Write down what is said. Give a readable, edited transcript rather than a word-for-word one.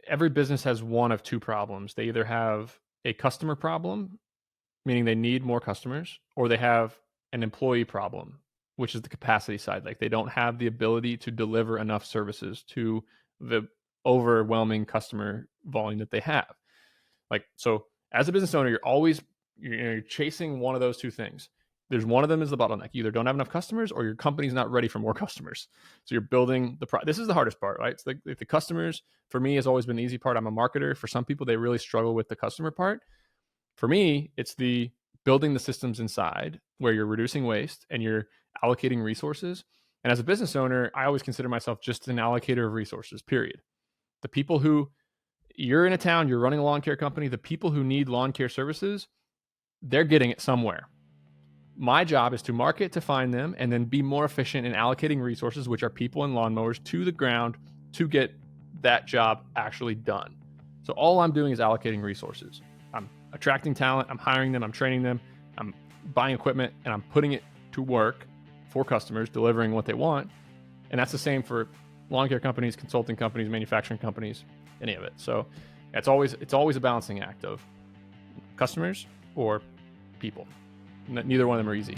every business has one of two problems. They either have a customer problem, meaning they need more customers, or they have an employee problem, which is the capacity side. Like they don't have the ability to deliver enough services to the overwhelming customer volume that they have. Like, so as a business owner, you're chasing one of those two things. There's one of them is the bottleneck. You either don't have enough customers or your company's not ready for more customers. So you're building this is the hardest part, right? It's like the customers for me has always been the easy part. I'm a marketer. For some people, they really struggle with the customer part. For me, it's the building the systems inside where you're reducing waste and you're allocating resources. And as a business owner, I always consider myself just an allocator of resources, period. The people who you're in a town, you're running a lawn care company, the people who need lawn care services, they're getting it somewhere. My job is to market to find them and then be more efficient in allocating resources, which are people and lawnmowers, to the ground to get that job actually done. So all I'm doing is allocating resources. I'm attracting talent, I'm hiring them, I'm training them, I'm buying equipment, and I'm putting it to work for customers, delivering what they want. And that's the same for lawn care companies, consulting companies, manufacturing companies, any of it. So it's always a balancing act of customers or people. Neither one of them are easy.